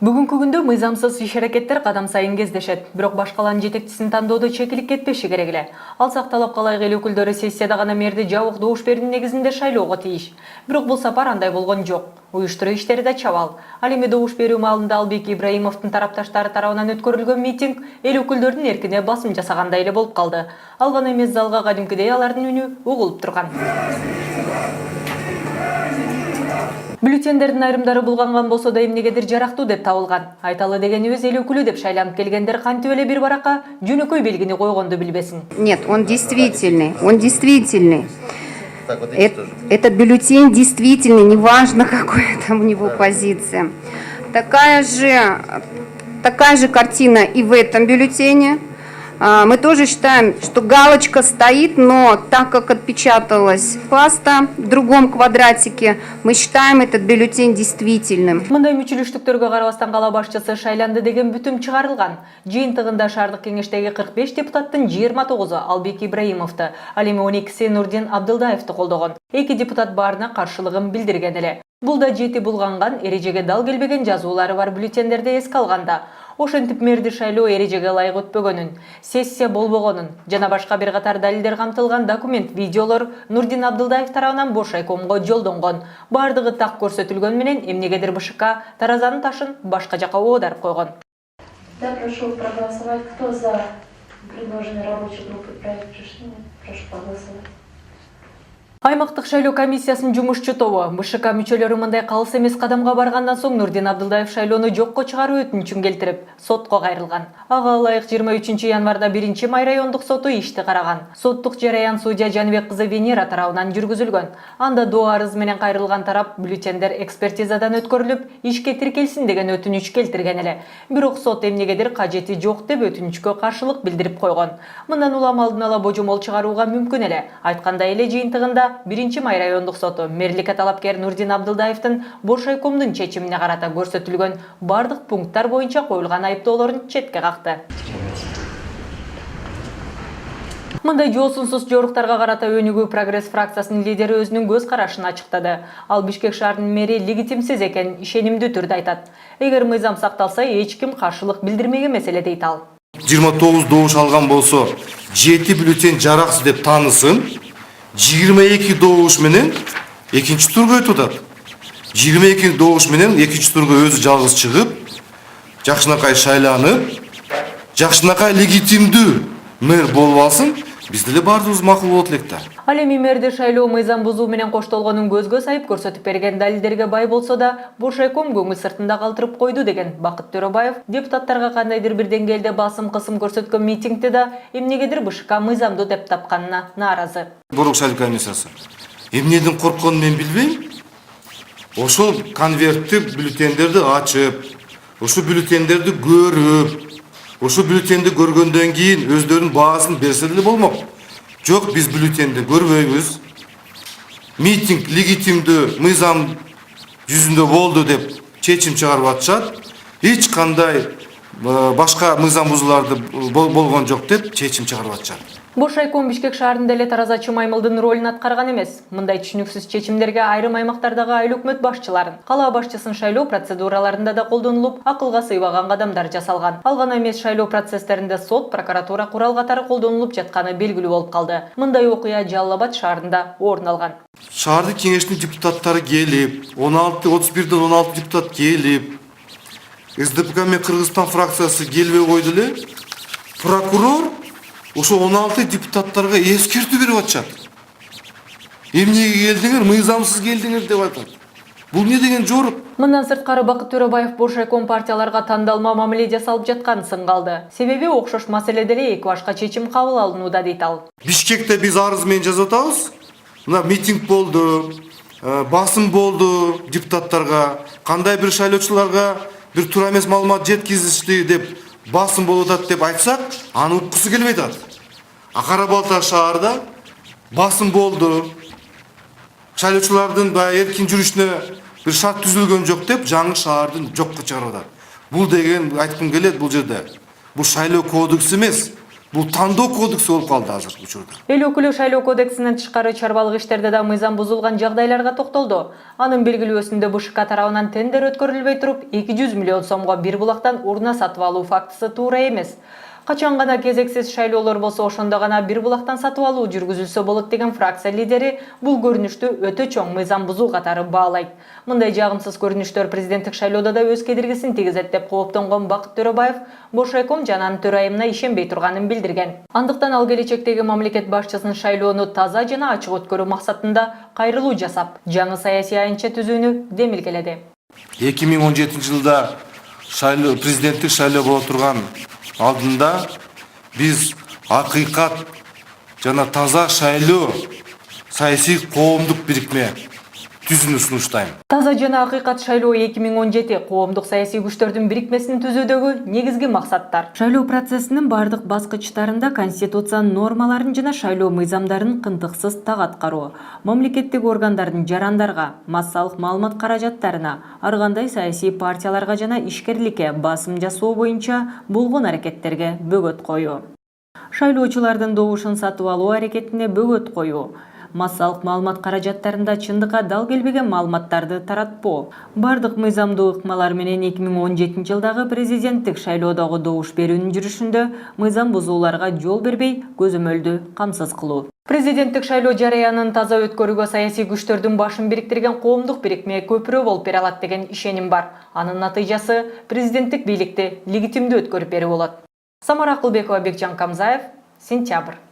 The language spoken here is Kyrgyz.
Бүгүнкү күндө мыйзамсыз иш-аракеттер кадам сайын кездешет. Бирок башкаланын жетекчисин тандоодо чекилик кетпеши керек эле. Ал сакталып калайык эл өкүлдөрү сессияда гана мэрди жабык добуш берүүнүн негизинде шайлоого тийиш. Бирок бул сапар андай болгон жок. Уюштуруу иштери да чабал. Ал эми добуш берүү маалында Албек Ибраимовдун тарапташтары тарабынан өткөрүлгөн митинг эл өкүлдөрүнүн эркине басым жасагандай эле болуп калды. Ал гана эмес, залга кадимкидей алардын үнү угулуп турган. Бюллетендердин айрымдары булганган болсо да эмнегедир жарактуу деп табылган. Айталы дегенибиз эл өкүлү деп шайланып келгендер кантип эле бир баракка жөнөкөй белгини койгонду билбесин. Нет, он действительный, он действительный. Этот бюллетень действительный, неважно, какая там у него позиция. Такая же картина и в этом бюллетене. Мы тоже считаем, что галочка стоит, но так как отпечаталась паста в другом квадратике, мы считаем этот бюллетень действительным. Мындай мүчүлүштүктөргө карабастан кала башчысы шайланды деген бүтүм чыгарылган. Жыйынтыгында шаардык кеңештеги 45 депутаттын 29-у Албек Ибраимовду, ал эми 12-си Нурдин Абдылдаевди колдогон. 2 депутат баарына каршылыгын билдирген эле. Бул да жети булганган, эрежеге дал келбеген жазуулары бар бюллетендерди эске алганда. Ошентип мэрди шайлоо эрежеге ылайык өтпөгөнүн, сессия болбогонун жана башка бир катар далилдер камтылган документ, видеолор Нурдин Абдылдаев тарабынан Бош райкомго жолдонгон. Бардыгы так көрсөтүлгөн менен эмнегедир БШК таразанын ташын башка жака оодарып койгон. Да, прошу проголосовать. Кто за предложение рабочей группы проект решения? Прошу проголосовать. Аймактык шайлоо комиссиясынын жумушчу тобу БШК мүчөлөрү мындай калыс эмес кадамга баргандан соң Нурдин Абдылдаев шайлоону жокко чыгаруу өтүнүчүн келтирип, сотко кайрылган. Ага ылайык 23 январда 1-май райондук соту ишти караган. Соттук жараян судья Жаныбек кызы Венера тарабынан жүргүзүлгөн. Анда доо арыз менен кайрылган тарап бюллетендер экспертизадан өткөрүлүп, ишке тиркелсин деген өтүнүч келтирген эле. Бирок сот эмнегедир кажети жок деп өтүнүчкө каршылык билдирип койгон. Мындан улам алдын ала божомол чыгарууга мүмкүн эле. Айткандай эле жыйынтыгында 1-май райондук соту мерликке талапкер Нурдин Абдылдаевдин Бош райкомдун чечимине карата көрсөтүлгөн бардык пункттар боюнча коюлган айыптоолорун четке какты. Мындай жоосунсуз жоруктарга карата Өнүгүү Прогресс фракциясынын лидери өзүнүн көз карашын ачыктады. Ал Бишкек шаарынын мэри легитимсиз экенин ишенимдүү түрдө айтат. Эгер мыйзам сакталса, эч ким каршылык билдирмеген маселе дейт ал. 29 добуш алган болсо, 7 бюллетень жараксыз деп таанысын. 22 добуш менен экинчи турга өтүп атат. 22 добуш менен экинчи турга өзү жалгыз чыгып, жакшынакай шайланып, жакшынакай легитимдүү мэр болуп алсын, биз деле баарыбыз макул болот элек да. Ал эми мэрди шайлоо мыйзам бузуу менен коштолгонун көзгө сайып көрсөтүп берген далилдерге бай болсо да, Бош райком көңүл сыртында калтырып койду деген Бакыт Төрөбаев депутаттарга кандайдыр бир деңгээлде басым кысым көрсөткөн митингде да эмнегедир БШК мыйзамдуу деп тапканына нааразы. Борук шайлоо комиссиясы эмнеден коркконун мен билбейм. Ошол конвертти бюллетендерди ачып, ошол бюллетендерди көрүп, ошол бюллетенди көргөндөн кийин өздөрүнүн баасын берсе деле болмок. Жок, биз бюллетенди көрбөйбүз. Митинг легитимдүү мыйзам жүзүндө болду деп чечим чыгарып атышат. Эч кандай башка мыйзам бузууларды болгон жок деп чечим чыгарып атышат. Бош райком Бишкек шаарында эле таразачы маймылдын ролун аткарган эмес. Мындай түшүнүксүз чечимдерге айрым аймактардагы айыл өкмөт башчыларын, кала башчысын шайлоо процедураларында да колдонулуп, акылга сыйбаган кадамдар жасалган. Ал гана эмес, шайлоо процесстеринде сот, прокуратура курал катары колдонулуп жатканы белгилүү болуп калды. Мындай окуя Жалал Абад шаарында орун алган. Шаардык кеңештин депутаттары келип, 31ден 16 депутат келип, СДПК менен Кыргызстан фракциясы келбей койду эле. Прокурор ошо 16 депутаттарга эскертүү берип атышат. Эмнеге келдиңер, мыйзамсыз келдиңер деп атат. Бул эмне деген жорук? Мындан сырткары Бакыт Төрөбаев Бош райком партияларга тандалма мамиле жасалып жатканын сынгалды. Себеби окшош маселеде эле эки башка чечим кабыл алынууда дейт ал. Бишкекте биз арыз менен жазып атабыз. Мына митинг болду, басым болду депутаттарга, кандай бир шайлоочуларга бир туура эмес маалымат жеткизишти деп басым болуп атат деп айтсак, аны уккусу келбей атат. Кара Балта шаарда басым болду. Шайлоочулардын эркин жүрүшүнө бир шарт түзүлгөн жок деп жаңы шаардын жокко чыгарып атат. Бул деген айткым келет бул жерде. Бул шайлоо кодекси эмес. бул тандоо кодекси болуп калды азыркы учурда. Эл өкүлү шайлоо кодексинен тышкары чарбалык иштерде да мыйзам бузулган жагдайларга токтолду. Анын белгилөөсүндө БШК тарабынан тендер өткөрүлбөй туруп 200 миллион сомго бир булактан урна сатып алуу фактысы туура эмес. Качан гана кезексиз шайлоолор болсо ошондо гана бир булактан сатып алуу жүргүзүлсө болот деген фракция лидери бул көрүнүштү өтө чоң мыйзам бузуу катары баалайт. Мындай жагымсыз көрүнүштөр президенттик шайлоодо да өз кедергисин тийгизет деп кооптонгон Бакыт Төрөбаев Бошайком жананын төрайымына ишенбей турганын билдирген. Андыктан ал келечектеги мамлекет башчысынын шайлоону таза жана ачык өткөрүү максатында кайрылуу жасап, жаңы саясий аянтча түзүүнү демилгеледи. 2017 жылда президенттик шайлоо боло турган алдында биз акыйкат жана таза шайлоо саясий коомдук бирикме түзүүнү сунуштайм. Таза жана акыйкат шайлоо 2017 коомдук саясий күчтөрдүн бирикмесин түзүүдөгү негизги максаттар. Шайлоо процессинин бардык баскычтарында конституция нормаларын жана шайлоо мыйзамдарын кынтыксыз так аткаруу, мамлекеттик органдардын жарандарга, массалык маалымат каражаттарына, ар кандай саясий партияларга жана ишкерликке басым жасоо боюнча болгон аракеттерге бөгөт коюу. Шайлоочулардын добушун сатып алуу аракетине бөгөт коюу. Массалык маалымат каражаттарында чындыкка дал келбеген маалыматтарды таратпоо. Бардык мыйзамдуу ыкмалар менен 2017 жылдагы президенттик шайлоодогу добуш берүүнүн жүрүшүндө мыйзам бузууларга жол бербей көзөмөлдү камсыз кылуу. Президенттик шайлоо жарыянын таза өткөрүүгө саясий күчтөрдүн башын бириктирген коомдук бирикме көпүрө болуп бере алат деген ишеним бар. Анын натыйжасы президенттик бийликти легитимдүү өткөрүп берүү болот. Самара Акылбекова, Бекжан Камзаев, Сентябрь.